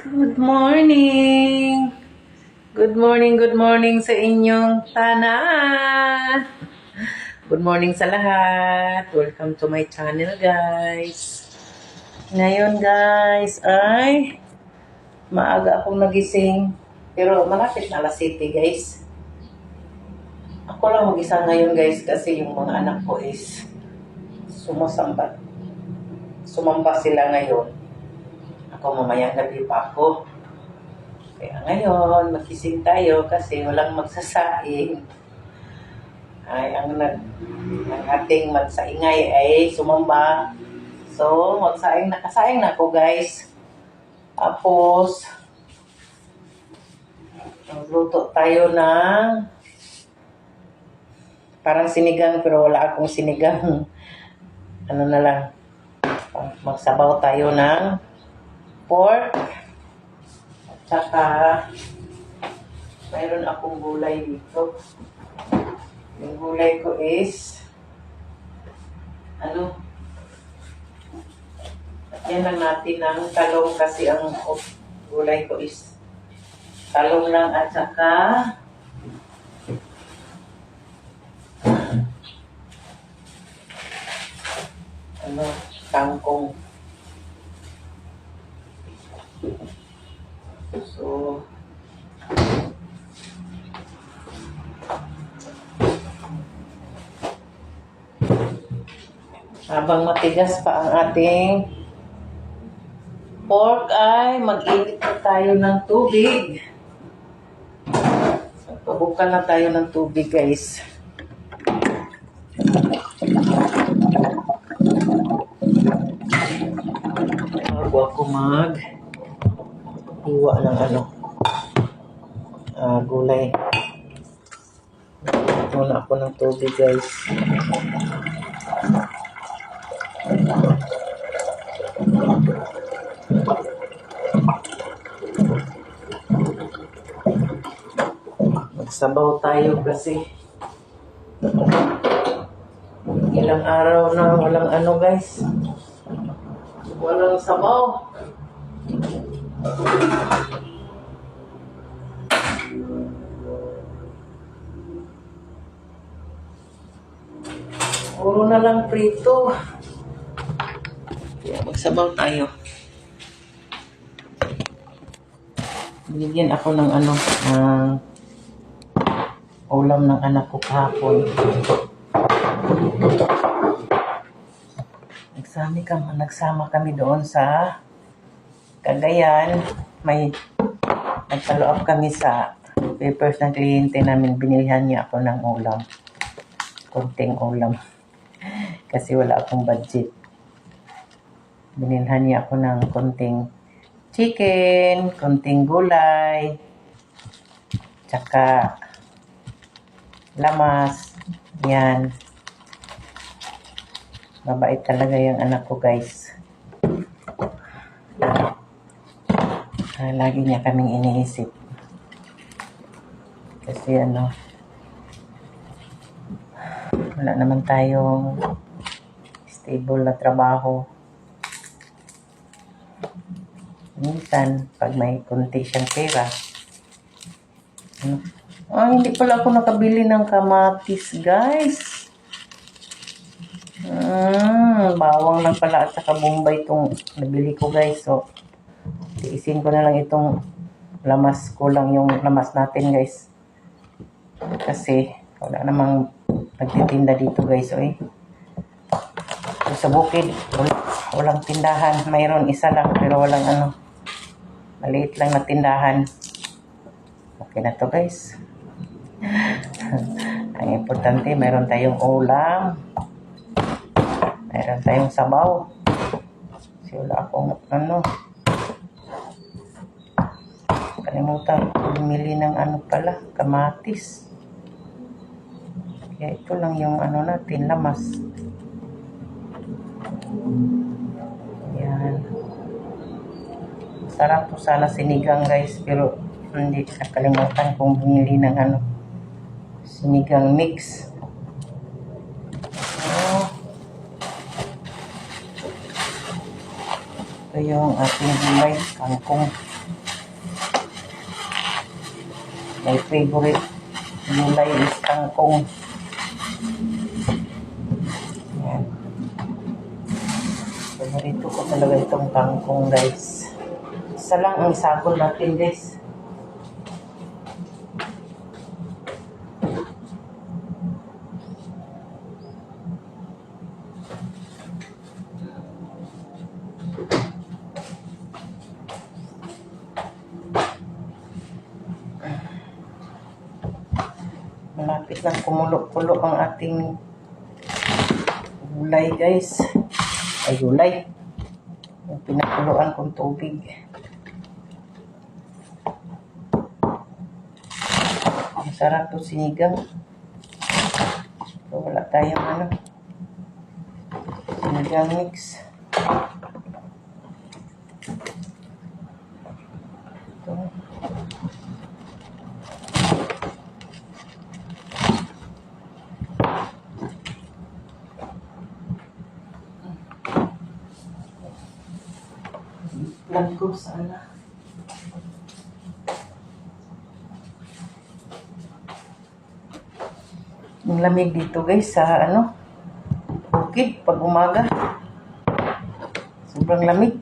Good morning! Good morning sa inyong tanan! Good morning sa lahat! Welcome to my channel, guys! Ngayon, guys, ay maaga akong nagising. Pero malapit na alas 7, guys. Ako lang mag-isa ngayon, guys, kasi yung mga anak ko is sumasamba. Sumamba sila ngayon. Ako mamayang gabi pa ako. Kaya ngayon, magising tayo kasi walang magsasaing. Ay, ang ating magsaingay ay sumamba. So, nakasaing na ako, guys. Tapos, magluto tayo ng parang sinigang pero wala akong sinigang. Ano na lang, magsabaw tayo ng pork. At saka, mayroon akong gulay dito. Yung gulay ko is, yan lang natin ng talong kasi ang gulay ko is talong lang at saka kangkong. So, habang matigas pa ang ating pork ay mag-init na tayo ng tubig. Pabukan na tayo ng tubig, guys. Bago ako hiwa ng gulay. Muna ako ng tubig, guys. Magsabaw tayo kasi ilang araw na walang guys. Walang sabaw. Puro na lang prito. Kaya magsabaw tayo. Bigyan ako ng ulam ng anak ko kahapon. Nagsama kami doon sa Cagayan. May nag-follow up kami sa papers ng kliyente namin. Binilihan niya ako ng ulam. Konting ulam. Kasi wala akong budget. Binilhan niya ako ng konting chicken, konting gulay, tsaka lamas. Yan. Mabait talaga yung anak ko, guys. Lagi niya kaming iniisip. Kasi wala naman tayong stable na trabaho. Minsan, pag may konti siyang pera, hindi pala ako nakabili ng kamatis, guys. Bawang lang pala at saka bombay itong nabili ko, guys. So, tiisin ko na lang itong lamas. Kulang yung lamas natin, guys. Kasi, wala namang nagtitinda dito, guys. So, sa bukid, walang tindahan. Mayroon isa lang, pero walang maliit lang na tindahan. Okay na to, guys. Ang importante, mayroon tayong ulam. Mayroon tayong sabaw. Kasi wala akong kalimutan bumili ng kamatis. Kaya ito lang yung natin, lamas. Yan. Sarap po sana sinigang, guys, pero hindi nakalimutan kong bumili ng sinigang mix. yung ating gulay, kangkong. My favorite gulay is kangkong. Ayan. Paborito ko talaga itong kangkong, guys. Isa lang ang isagol natin, guys. Malapit lang kumulo-kulo ang ating gulay, guys. Ay, gulay. Yung pinakuluan kong tubig. Masarap to sinigang. So, wala tayong sinigang mix. Ito. Plan ko sana. Ang lamig dito, guys, sa bukid pag umaga. Sobrang lamig.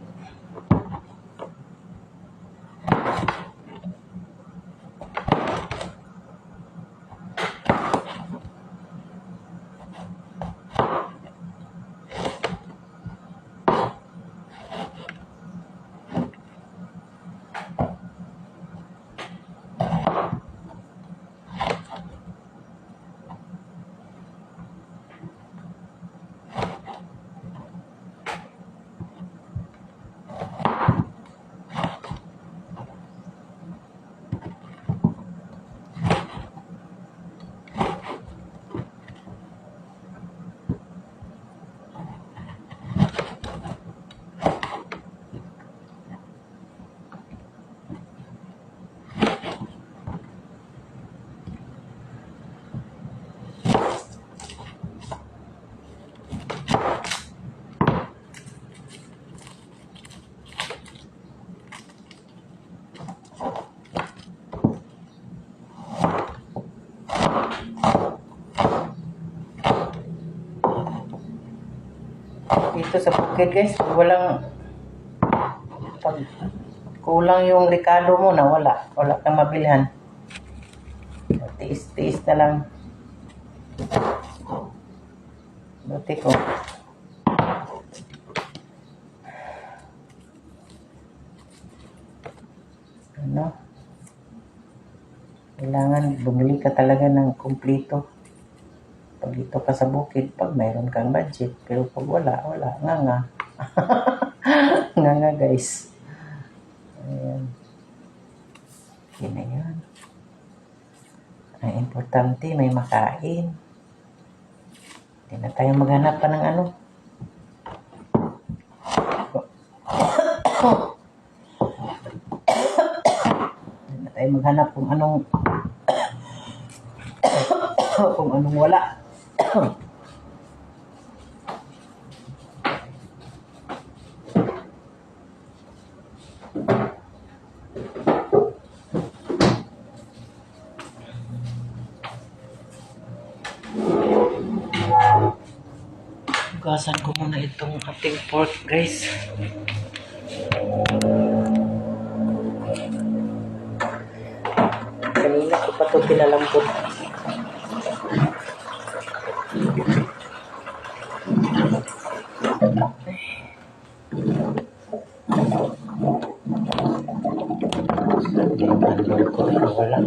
Dito sa bukid, guys, pag kulang yung rekado mo na wala kang mabilhan. Tiis-tiis na lang. Buti ko. Kailangan bumili ka talaga ng kumpleto. Pag dito ka sa bukid, pag mayroon kang budget, pero pag wala, nga. Nga, guys. Ayan. Okay na yan. Ang importante, may makain. Hindi na tayo maghanap pa ng Hindi na tayo maghanap kung anong wala. Hugasan ko muna itong ating pork, guys. Kanina ko pa ito pinalambot. Wala.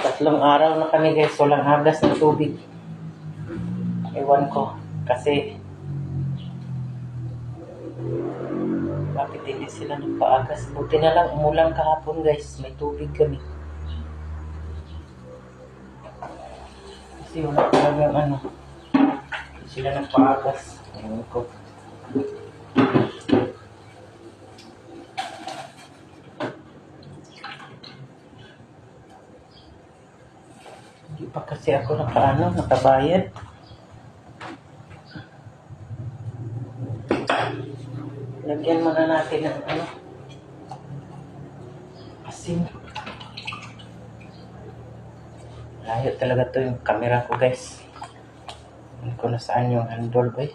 Tatlong araw na kami, guys, walang agas ng tubig. Ewan ko, kasi bakit hindi sila nagpaagas. Buti na lang umulang kahapon, guys, may tubig kami. Kasi wala talagang hindi sila nagpaagas. Ewan ko. Hindi pa kasi ako nakabayad. Lagyan muna natin ng asin. Layo talaga to yung camera ko, guys. Hindi ko na saan yung handle ba eh.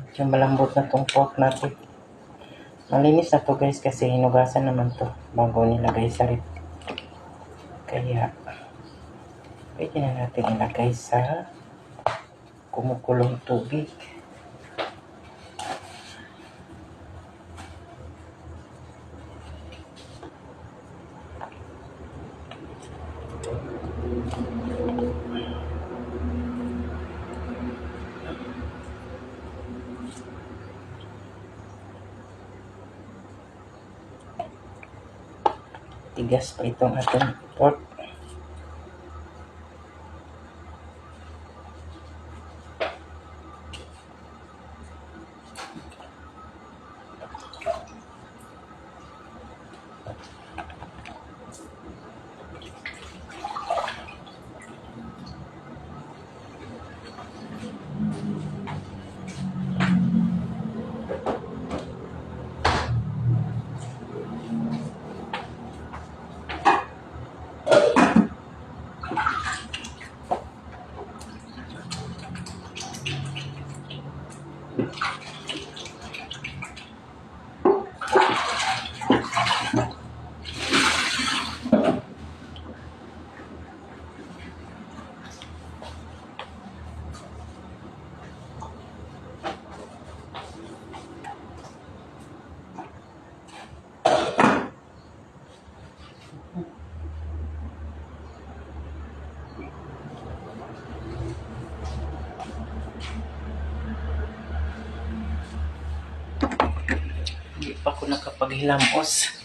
Medyo malambot na tong pork natin. Malinis na to, guys, kasi hinugasan naman to bago nilagay sa rib. Kaya pwede na natin ilagay sa kumukulong tubig. Tigas pa itong ating pork. Hindi pa ako nakapaghilamos.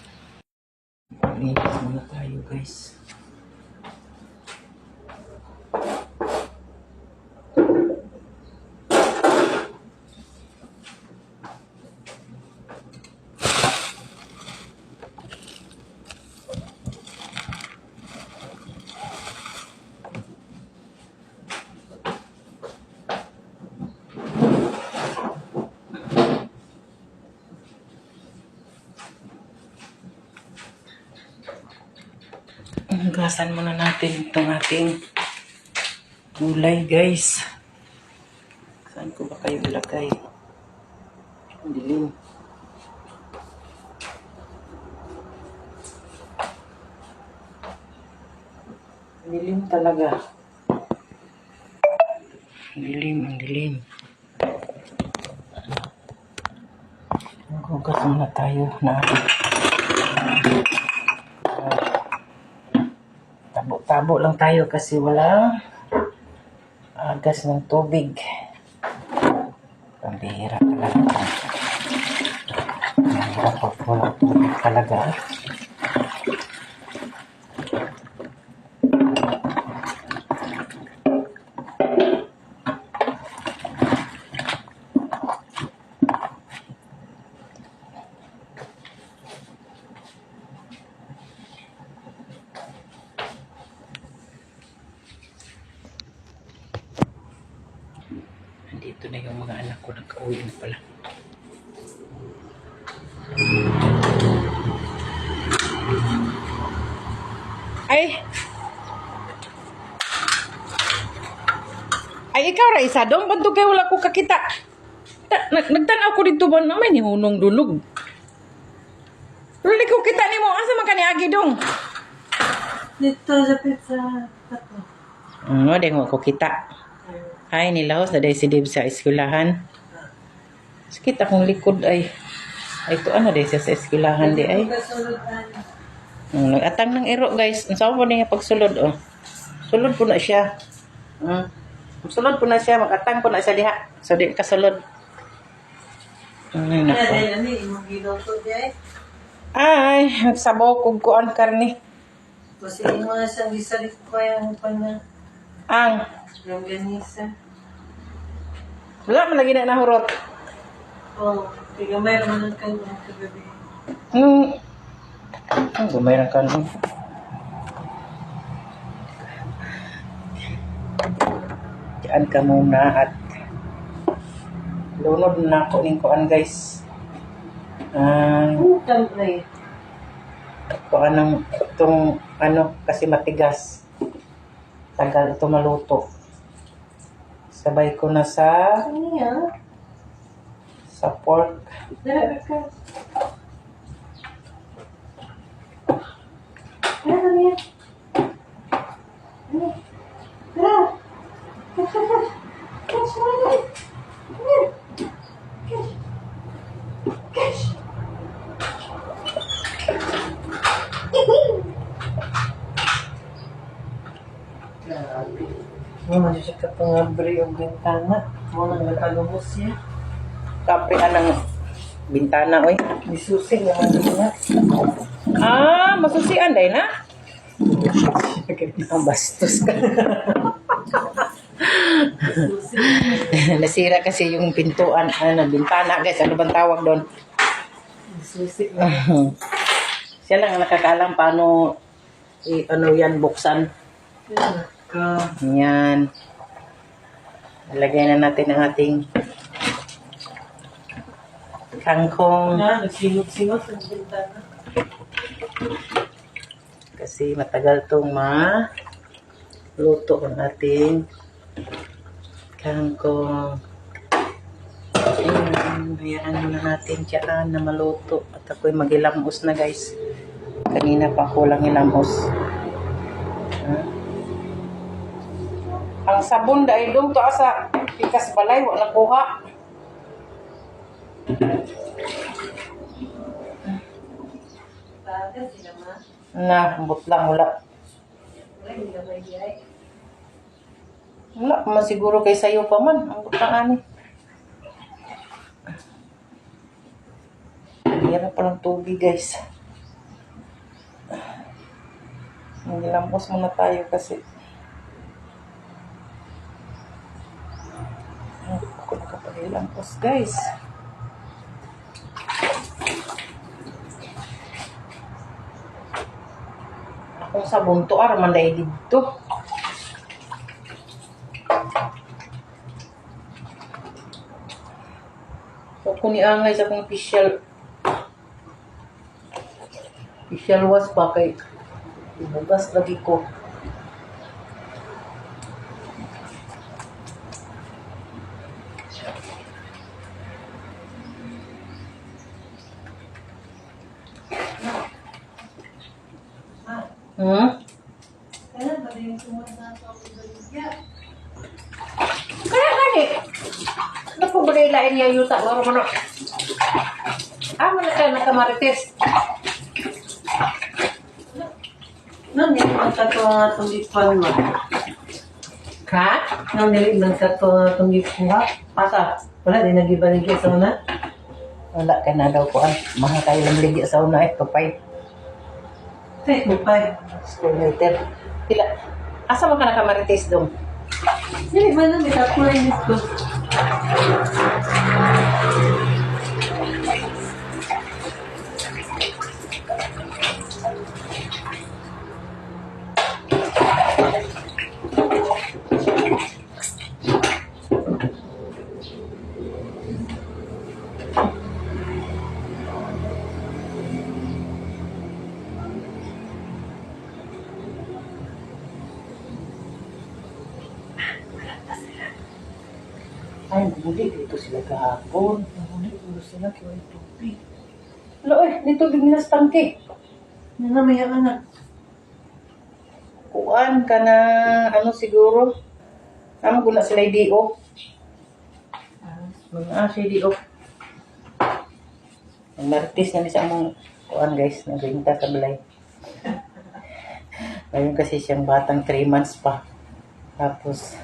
Linis muna tayo, guys. Hugasan muna natin itong ating gulay, guys. Saan ko ba kayo ilagay? Ang dilim. Ang dilim talaga. Ang dilim. Hugas muna tayo na tabo lang tayo kasi walang agas ng tubig. Pambihira talaga. Pambihira pag walang tubig talaga. Dito na yung mga anak ko, nagka-uwi na pala. Ay ikaw Raisa, doon banto kayo wala ko kakita. Nagtanaw ko dito ba naman ni hunong dulog. Wala ko kita ni mo, asa man kaniagi dong? Dito sa pizza tato. Di mo ko kita. Ay, nilahos na dahil si Dave sa eskwelahan. Sakit akong likod ay. Ay, ito ano dahil siya sa eskwelahan di ay. Nag-atang ng iro, guys. Ang saan po niya pagsulod, oh. Sulod po na siya. Sulod po na siya. Mag-atang po na siya diha. So, di kasulod. Ay, nako. Ay, nagsabaw kong kuan karni. Kasi yung mga sali-sali ko kaya ang pana. Ang. Longganisa. Wala man lagi na nahurot. Oh, tiga mayroon man kang kagabi. Gumayran ka nun. Diyan ka muna at lunod na ako ning kuan guys. Siyempre. Kuan ng itong ano kasi matigas. Tagal ito maluto. Sabay ko na sa Ano yan? pork. Dalaga ka. Ano yan? Ano? Tara! Cash mo na! Cash! Cash! Mama, siya ka pangabri ang bintana. Mo nang nakalubos siya. Kapre anang bintana oy. Disusing naman niya. Masusian day na. Ang bastos ka. Nasira kasi yung pintuan, bintana guys. Ano bang tawag doon? Disusing. Siya lang ang nakakaalam paano ano yan buksan. Yan. Lagay na natin ang ating kangkong. Nagsingot-singot ang bintana. Kasi matagal itong luto ang ating kangkong. Ayan, hayaan muna natin dyan na maluto. At ako'y magilamos na guys. Kanina pa kulang ilamos. Ang sabon dahil doon to asa pikas balay, wala kuha. Bakit sila ma? Na, ambot lang, wala. Wala, hindi ka may biyay. Wala, masiguro kay sayo pa man. Ambot lang ani. Meron palang tubig guys. Magilamos muna tayo kasi ako nakapagilamos guys. Akong sabon to araman dahil dito. So kung niangay sa akong official wash pa kay ibugas lagi ko. Kailan ba yung sumod na ito ang baligya? Kaya gani. Ano po ba nila niya yuta? Wala mo na. Wala tayo nakamarites. Nang niliman ka ito ang atong lipan mo. Ha? Nang niliman ka ito ang atong lipan mo. Asa? Wala, di nagibaligya sa una. Wala ka na daw po. Mahal tayo ng ligya sa una. Ito pa Take mo pa. school meter. Tila. Asa mo ka nakamarites dong? Dili man na, may tatlo rin ito. Ay, bumuli dito sila kahapon. Nahuli sila kaya yung tubig. Wala dito biglas tangke. May anak. Kuan ka na, ano siguro? Amo ko na sila idiok. Siya idiok. Ang martis na sa among kuan guys, nagbinta sa balay. Ngayon kasi siyang batang 3 months pa. Tapos,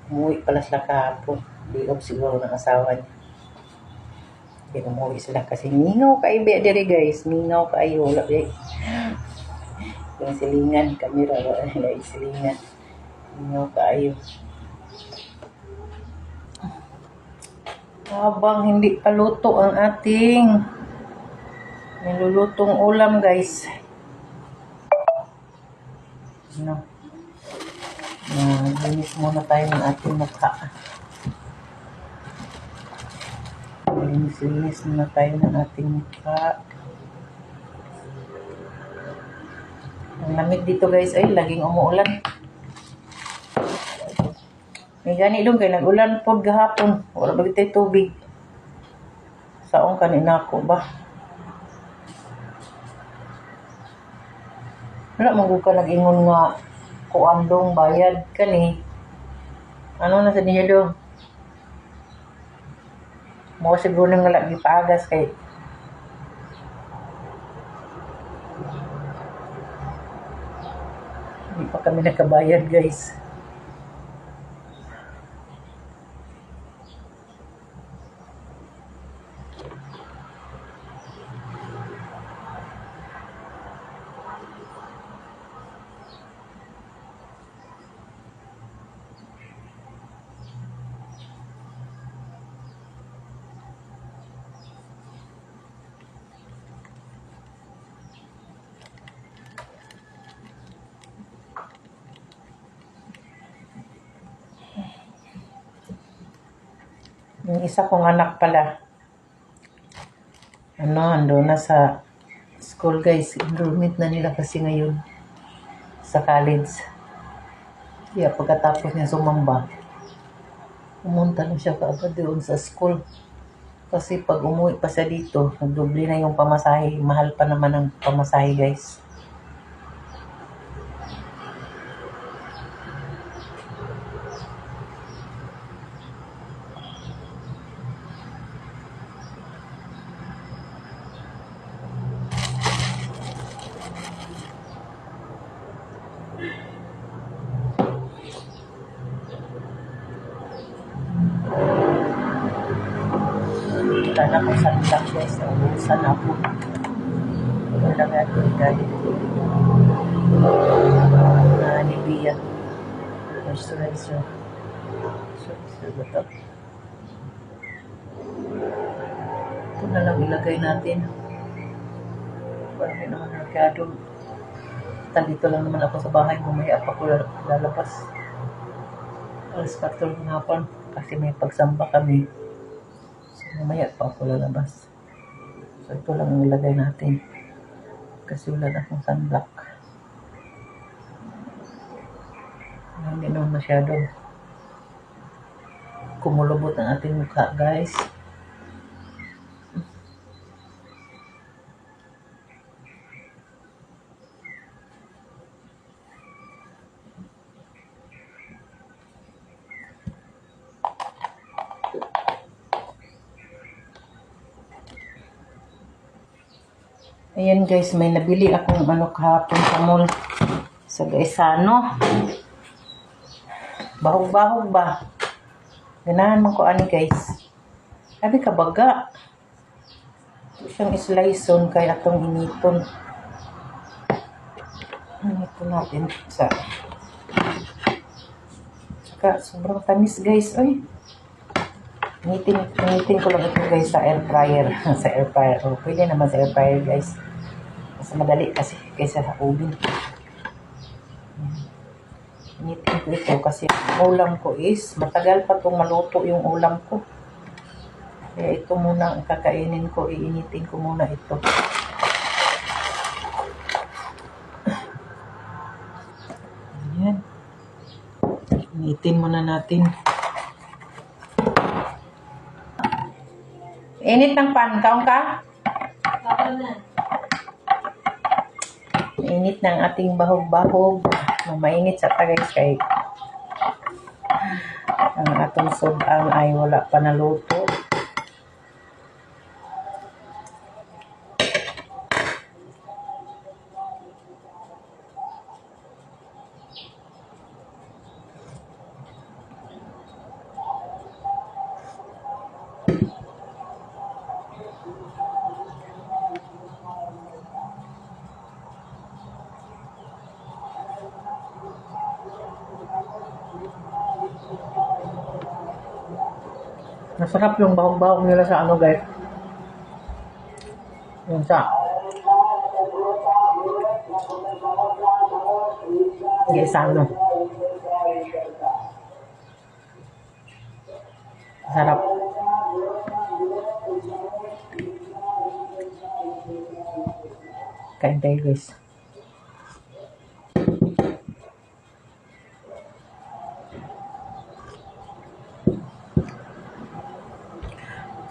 umuwi pala sila kahapon. Diog siguro ng asawa niya. Kaya umuwi sila kasi mingaw kayo diri guys. Mingaw kayo. Wala guys. Yung silingan, kamera. Wala nila silingan. Mingaw kayo. Habang hindi pa luto ang ating Nilulutong ulam guys. Ano? Linis muna tayo ng ating mukha. Linis muna tayo ng ating mukha. Ang lamig dito guys ay laging umuulan. May gani dong kay nag-ulan po gahapon. Wala ba tayo tubig? Saong kanina ako ba? Wala man ka nag-ingon nga kuandong bayad kani. Ano na sa niya dong? Mo siguro nang lagi paagas kay hindi pa kami nakabayad guys. Yung isa kong anak pala, ando na sa school guys. Enrollment na nila kasi ngayon sa college. Kaya pagkatapos niya sumamba, pumunta na siya kaagad doon sa school. Kasi pag umuwi pa siya dito, nagdoble na yung pamasahe. Mahal pa naman ang pamasahe guys. Sana kung saan lang guys, naubusan ako. Wala nga ito galit. Nibia. Moisturizer. Moisturizer ba ito? Ito na lang ilagay natin. Parang hindi naman masyado. Dito lang naman ako sa bahay. Mamaya pa ko lalabas. Alas 4 ng hapon. Kasi may pagsamba kami. Mamaya pa ako lalabas. So, ito lang ang ilagay natin. Kasi wala na akong sunblock. Hindi naman masyado kumulubot ang ating mukha, guys. Ayan guys, may nabili akong kahapon sa mall sa Gaisano. Bahog-bahog ba? Ganahan man ko ani guys. Sabi ka baga. Siyang islison kay atong initon. Ito natin sa saka sobrang tamis guys. Oy. Initin ko lang ito guys sa air fryer. Sa air fryer. O, pwede naman sa air fryer guys. Mas madali kasi kaysa sa oven. Initin ko ito kasi ang ulam ko is matagal pa itong maluto yung ulam ko. Kaya ito muna ang kakainin ko. Iinitin ko muna ito. Ayan. Initin muna natin. Init ng pan. Kaon ka? Kaon na. Mainit ng ating bahog-bahog. Mainit sa tagay kay ang atong sudang ay wala pa naluto. Masarap yung bahog-bahog nila sa guys. Yung sa Guys, ano? Sarap. Kain tayo guys.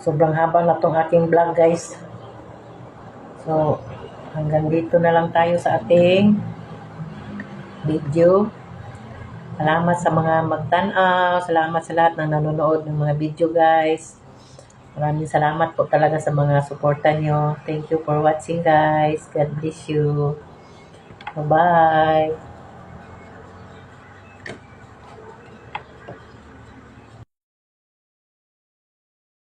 Sobrang haba na tong ating vlog guys. So, hanggang dito na lang tayo sa ating video. Salamat sa mga magtanaw. Salamat sa lahat na nanonood ng mga video guys. Maraming salamat po talaga sa mga suporta nyo. Thank you for watching guys. God bless you. Bye-bye.